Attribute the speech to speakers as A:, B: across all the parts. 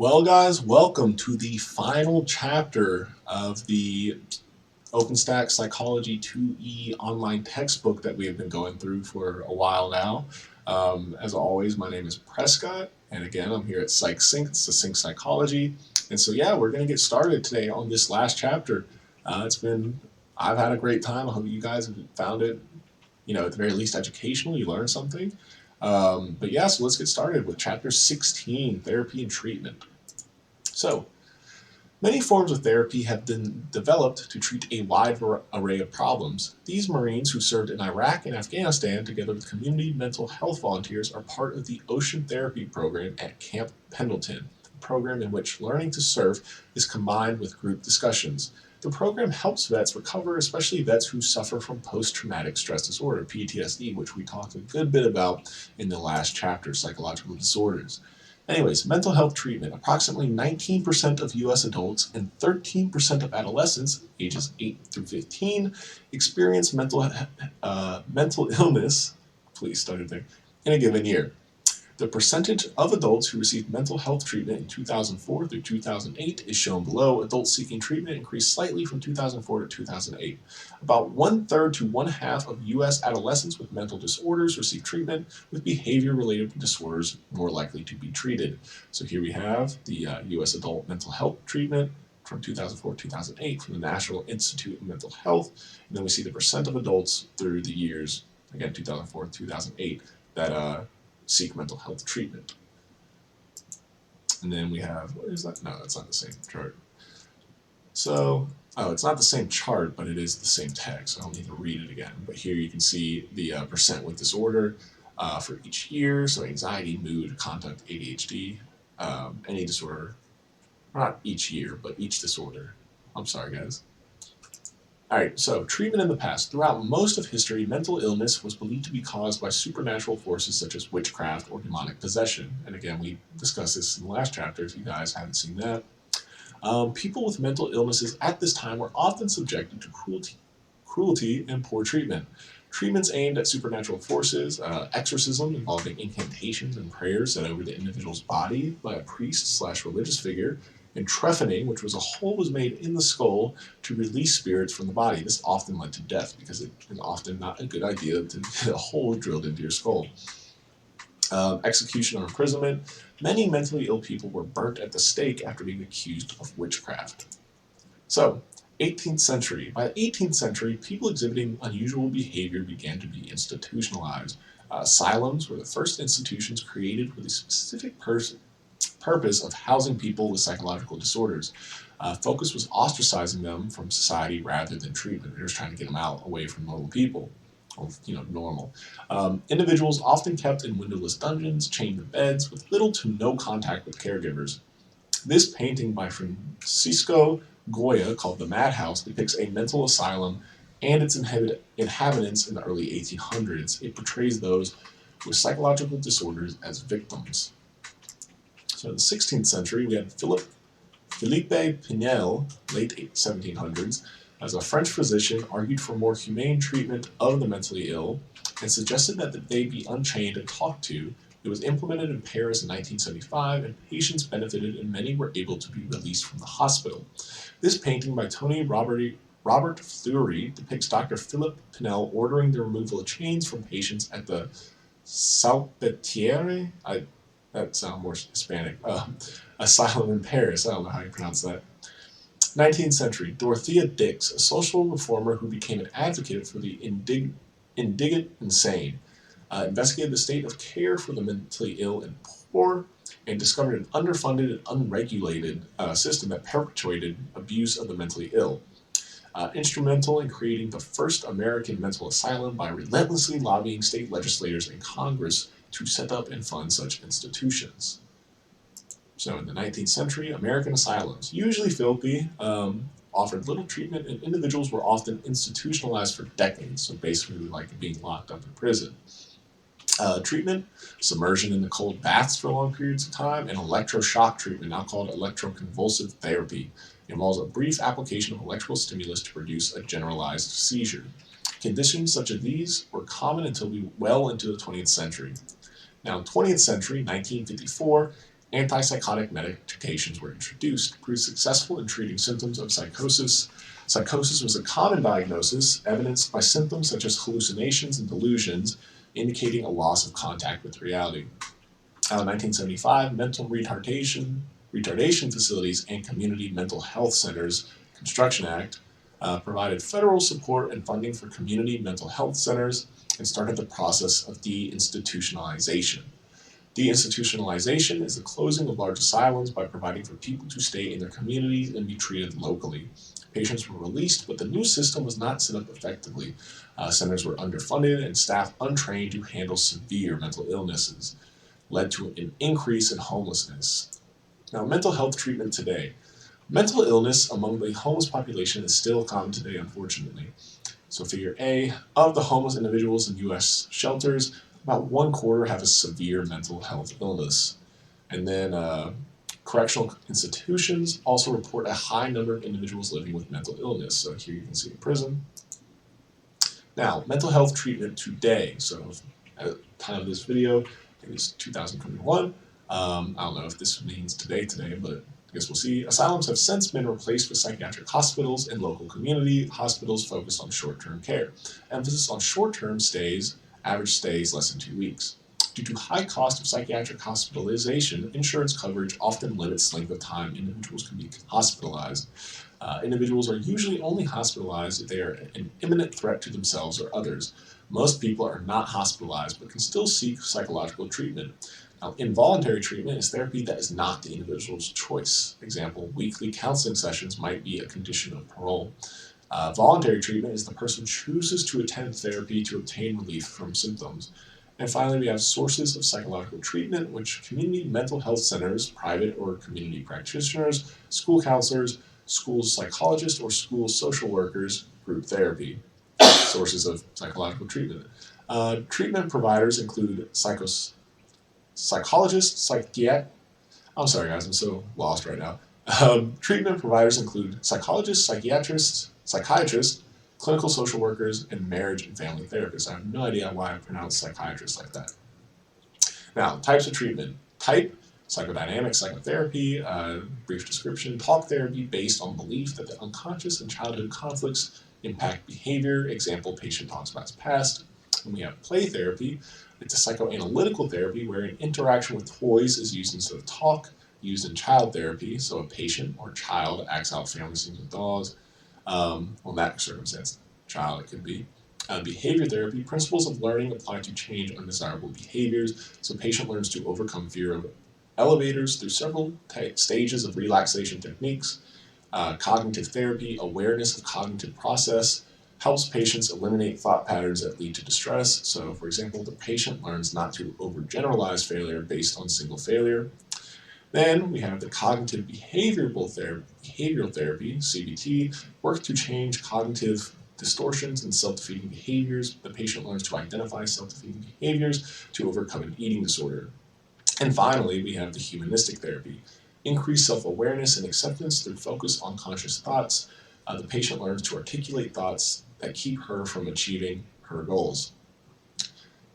A: Well, guys, welcome to the final chapter of the OpenStack Psychology 2E online textbook that we have been going through for a while now. As always, my name is Prescott, and again, I'm here at PsychSync. It's the Sync Psychology. And so, yeah, we're going to get started today on this last chapter. I've had a great time. I hope you guys have found it, at the very least educational. You learned something. But yeah, so let's get started with chapter 16, Therapy and Treatment. So, many forms of therapy have been developed to treat a wide array of problems. These Marines who served in Iraq and Afghanistan, together with community mental health volunteers, are part of the Ocean Therapy Program at Camp Pendleton, a program in which learning to surf is combined with group discussions. The program helps vets recover, especially vets who suffer from post-traumatic stress disorder, PTSD, which we talked a good bit about in the last chapter, psychological disorders. Anyways, mental health treatment. Approximately 19% of U.S. adults and 13% of adolescents, ages 8 through 15, experience mental illness, please start there, in a given year. The percentage of adults who received mental health treatment in 2004 through 2008 is shown below. Adults seeking treatment increased slightly from 2004 to 2008. About one-third to one-half of U.S. adolescents with mental disorders receive treatment, with behavior-related disorders more likely to be treated. So here we have the U.S. adult mental health treatment from 2004 to 2008 from the National Institute of Mental Health. And then we see the percent of adults through the years, again, 2004 to 2008, that seek mental health treatment. And then we have, what is that? No, that's not the same chart. So, it's not the same chart, but it is the same text. I don't need to read it again. But here you can see the percent with disorder for each year. So anxiety, mood, conduct, ADHD, any disorder. Not each year, but each disorder. I'm sorry, guys. Alright, so treatment in the past. Throughout most of history, mental illness was believed to be caused by supernatural forces such as witchcraft or demonic possession. And again, we discussed this in the last chapter if you guys haven't seen that. People with mental illnesses at this time were often subjected to cruelty and poor treatment. Treatments aimed at supernatural forces, exorcism involving incantations and prayers said over the individual's body by a priest/religious figure, and trephining, which was a hole was made in the skull to release spirits from the body. This often led to death because it is often not a good idea to get a hole drilled into your skull. Execution or imprisonment. Many mentally ill people were burnt at the stake after being accused of witchcraft. So, 18th century. By the 18th century, people exhibiting unusual behavior began to be institutionalized. Asylums were the first institutions created with a specific purpose of housing people with psychological disorders. Focus was ostracizing them from society rather than treatment. They were just trying to get them out away from normal people. Or, normal. Individuals often kept in windowless dungeons, chained to beds, with little to no contact with caregivers. This painting by Francisco Goya, called The Madhouse, depicts a mental asylum and its inhabitants in the early 1800s. It portrays those with psychological disorders as victims. So in the 16th century, we had Philippe Pinel, late 1700s, as a French physician, argued for more humane treatment of the mentally ill and suggested that they be unchained and talked to. It was implemented in Paris in 1975, and patients benefited and many were able to be released from the hospital. This painting by Tony Robert Fleury depicts Dr. Philippe Pinel ordering the removal of chains from patients at the Salpêtrière, that sounds more Hispanic, asylum in Paris. I don't know how you pronounce that. 19th century, Dorothea Dix, a social reformer who became an advocate for the indigent insane, investigated the state of care for the mentally ill and poor, and discovered an underfunded and unregulated system that perpetuated abuse of the mentally ill. Instrumental in creating the first American mental asylum by relentlessly lobbying state legislators and Congress to set up and fund such institutions. So in the 19th century, American asylums, usually filthy, offered little treatment, and individuals were often institutionalized for decades, so basically like being locked up in prison. Treatment, submersion in the cold baths for long periods of time, and electroshock treatment, now called electroconvulsive therapy, involves a brief application of electrical stimulus to produce a generalized seizure. Conditions such as these were common until well into the 20th century. Now, in 20th century, 1954, Antipsychotic medications were introduced, proved successful in treating symptoms of psychosis. Psychosis was a common diagnosis, evidenced by symptoms such as hallucinations and delusions, indicating a loss of contact with reality. 1975, mental retardation facilities and community mental health centers Construction Act provided federal support and funding for community mental health centers and started the process of deinstitutionalization. Deinstitutionalization is the closing of large asylums by providing for people to stay in their communities and be treated locally. Patients were released, but the new system was not set up effectively. Centers were underfunded and staff untrained to handle severe mental illnesses, led to an increase in homelessness. Now, mental health treatment today. Mental illness among the homeless population is still common today, unfortunately. So figure A, of the homeless individuals in U.S. shelters, about 1/4 have a severe mental health illness. And then correctional institutions also report a high number of individuals living with mental illness. So here you can see a prison. Now, mental health treatment today. So at the time of this video, it is 2021. I don't know if this means today, but I guess we'll see. Asylums have since been replaced with psychiatric hospitals and local community hospitals focused on short-term care. Emphasis on short-term stays, average stays less than 2 weeks. Due to high cost of psychiatric hospitalization, insurance coverage often limits the length of time individuals can be hospitalized. Individuals are usually only hospitalized if they are an imminent threat to themselves or others. Most people are not hospitalized but can still seek psychological treatment. Now, involuntary treatment is therapy that is not the individual's choice. Example, weekly counseling sessions might be a condition of parole. Voluntary treatment is the person chooses to attend therapy to obtain relief from symptoms. And finally, we have sources of psychological treatment, which community mental health centers, private or community practitioners, school counselors, school psychologists, or school social workers, group therapy. Sources of psychological treatment. Treatment providers include psychologists, I'm sorry guys, I'm so lost right now. Treatment providers include psychologists, psychiatrists, clinical social workers, and marriage and family therapists. I have no idea why I pronounced psychiatrists like that. Now, types of treatment. Type, psychodynamic psychotherapy, brief description, talk therapy based on belief that the unconscious and childhood conflicts impact behavior. Example, patient talks about his past. And we have play therapy. It's a psychoanalytical therapy where an interaction with toys is used instead of talk, used in child therapy. So a patient or child acts out family scenes with dolls. Well, in that circumstance, child it could be. Behavior therapy, principles of learning apply to change undesirable behaviors. So patient learns to overcome fear of elevators through several stages of relaxation techniques. Cognitive therapy, awareness of cognitive process, helps patients eliminate thought patterns that lead to distress. So, for example, the patient learns not to overgeneralize failure based on single failure. Then we have the cognitive behavioral therapy, CBT, work to change cognitive distortions and self-defeating behaviors. The patient learns to identify self-defeating behaviors to overcome an eating disorder. And finally, we have the humanistic therapy, increase self-awareness and acceptance through focus on conscious thoughts. The patient learns to articulate thoughts that keep her from achieving her goals.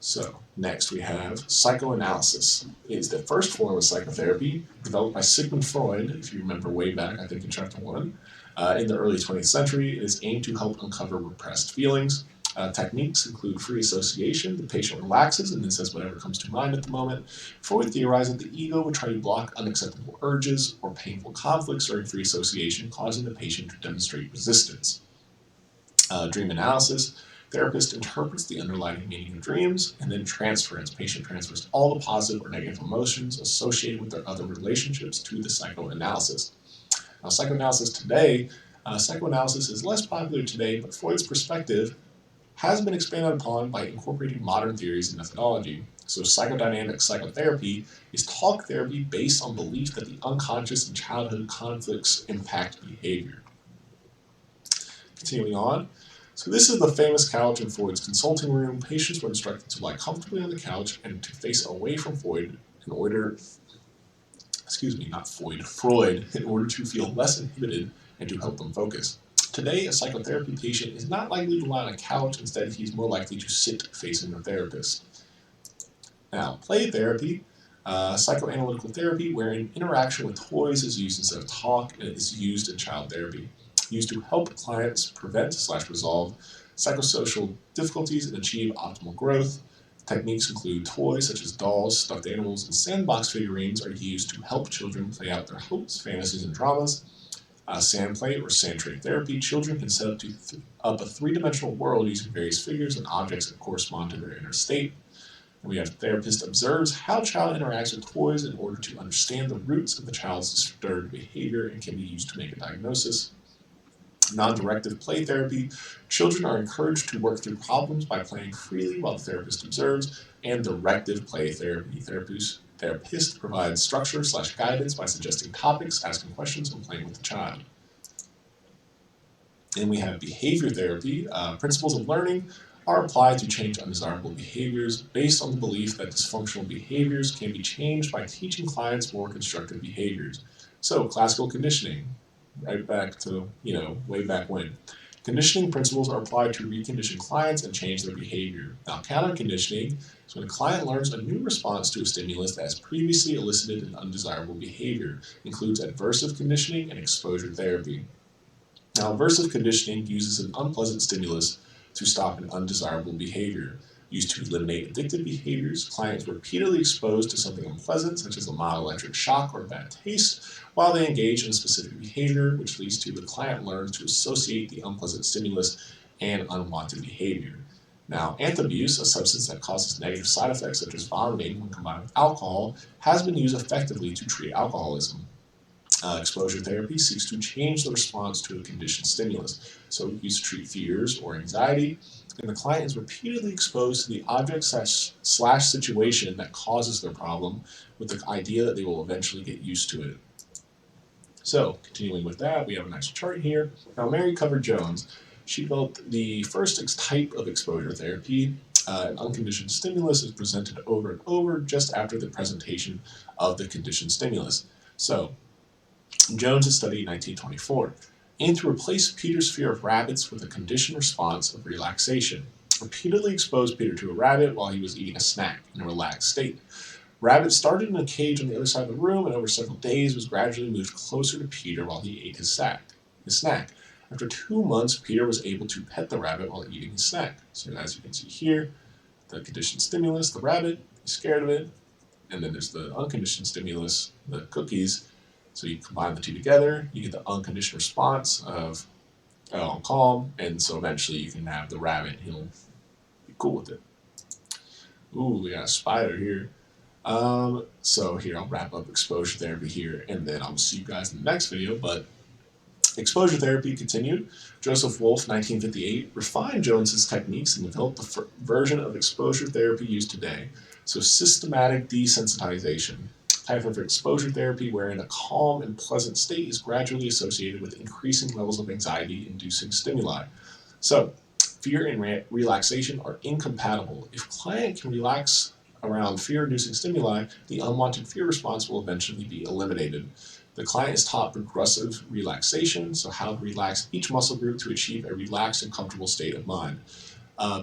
A: So, next we have psychoanalysis. It is the first form of psychotherapy developed by Sigmund Freud, if you remember way back, I think in chapter 1. In the early 20th century, it is aimed to help uncover repressed feelings. Techniques include free association. The patient relaxes and then says whatever comes to mind at the moment. Freud theorized that the ego would try to block unacceptable urges or painful conflicts during free association, causing the patient to demonstrate resistance. Dream analysis. Therapist interprets the underlying meaning of dreams and then transference. Patient transfers all the positive or negative emotions associated with their other relationships to the psychoanalysis. Now, psychoanalysis is less popular today, but Freud's perspective has been expanded upon by incorporating modern theories and methodology. So psychodynamic psychotherapy is talk therapy based on belief that the unconscious and childhood conflicts impact behavior. Continuing on. So this is the famous couch in Freud's consulting room. Patients were instructed to lie comfortably on the couch and to face away from Freud in order to feel less inhibited and to help them focus. Today, a psychotherapy patient is not likely to lie on a couch. Instead, he's more likely to sit facing the therapist. Now, play therapy. Psychoanalytical therapy, wherein interaction with toys is used instead of talk, and is used in child therapy. Used to help clients prevent/resolve psychosocial difficulties and achieve optimal growth. Techniques include toys such as dolls, stuffed animals, and sandbox figurines are used to help children play out their hopes, fantasies, and dramas. Sand play or sand tray therapy, children can set up a three-dimensional world using various figures and objects that correspond to their inner state. And we have therapist observes how child interacts with toys in order to understand the roots of the child's disturbed behavior and can be used to make a diagnosis. Non-directive play therapy, children are encouraged to work through problems by playing freely while the therapist observes. And directive play therapy, therapist provides structure/guidance by suggesting topics, asking questions, and playing with the child. And we have behavior therapy. Principles of learning are applied to change undesirable behaviors based on the belief that dysfunctional behaviors can be changed by teaching clients more constructive behaviors. So, classical conditioning, right back to, way back when. Conditioning principles are applied to recondition clients and change their behavior. Now, counter-conditioning is when a client learns a new response to a stimulus that has previously elicited an undesirable behavior. It includes aversive conditioning and exposure therapy. Now, aversive conditioning uses an unpleasant stimulus to stop an undesirable behavior. Used to eliminate addictive behaviors, clients were repeatedly exposed to something unpleasant, such as a mild electric shock or bad taste, while they engage in a specific behavior, which leads to the client learns to associate the unpleasant stimulus and unwanted behavior. Now, antabuse, a substance that causes negative side effects such as vomiting when combined with alcohol, has been used effectively to treat alcoholism. Exposure therapy seeks to change the response to a conditioned stimulus. So used to treat fears or anxiety, and the client is repeatedly exposed to the object slash situation that causes their problem with the idea that they will eventually get used to it. So, continuing with that, we have a nice chart here. Now, Mary Cover Jones, she developed the first type of exposure therapy. An unconditioned stimulus is presented over and over just after the presentation of the conditioned stimulus. So, Jones' study in 1924 aimed to replace Peter's fear of rabbits with a conditioned response of relaxation. Repeatedly exposed Peter to a rabbit while he was eating a snack in a relaxed state. Rabbit started in a cage on the other side of the room and over several days was gradually moved closer to Peter while he ate his snack. After 2 months, Peter was able to pet the rabbit while eating his snack. So as you can see here, the conditioned stimulus, the rabbit, he's scared of it, and then there's the unconditioned stimulus, the cookies. So you combine the two together, you get the unconditioned response of, oh, I'm calm, and so eventually you can have the rabbit, he'll be cool with it. Ooh, we got a spider here. So here, I'll wrap up exposure therapy here, and then I'll see you guys in the next video, but exposure therapy continued. Joseph Wolfe, 1958, refined Jones's techniques and developed the version of exposure therapy used today. So systematic desensitization, type of exposure therapy wherein a calm and pleasant state is gradually associated with increasing levels of anxiety-inducing stimuli. So fear and relaxation are incompatible. If client can relax around fear-inducing stimuli, the unwanted fear response will eventually be eliminated. The client is taught progressive relaxation, so how to relax each muscle group to achieve a relaxed and comfortable state of mind.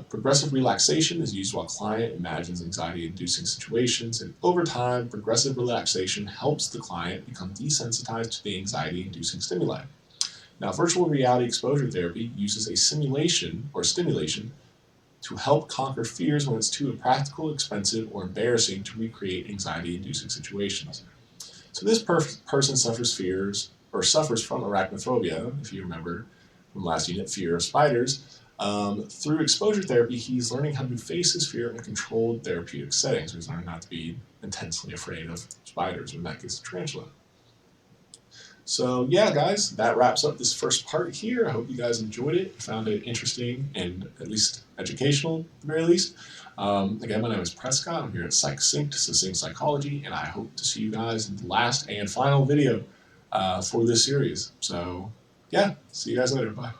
A: Progressive relaxation is used while client imagines anxiety-inducing situations, and over time, progressive relaxation helps the client become desensitized to the anxiety-inducing stimuli. Now, virtual reality exposure therapy uses a simulation or stimulation to help conquer fears when it's too impractical, expensive, or embarrassing to recreate anxiety-inducing situations. So this person suffers from arachnophobia, if you remember from last unit, fear of spiders. Through exposure therapy, he's learning how to face his fear in a controlled therapeutic setting. So he's learning not to be intensely afraid of spiders, or in that case, a tarantula. So yeah, guys, that wraps up this first part here. I hope you guys enjoyed it, found it interesting, and at least educational, at the very least. Again, my name is Prescott. I'm here at PsychSync to Sync Psychology, and I hope to see you guys in the last and final video for this series. So yeah, see you guys later. Bye.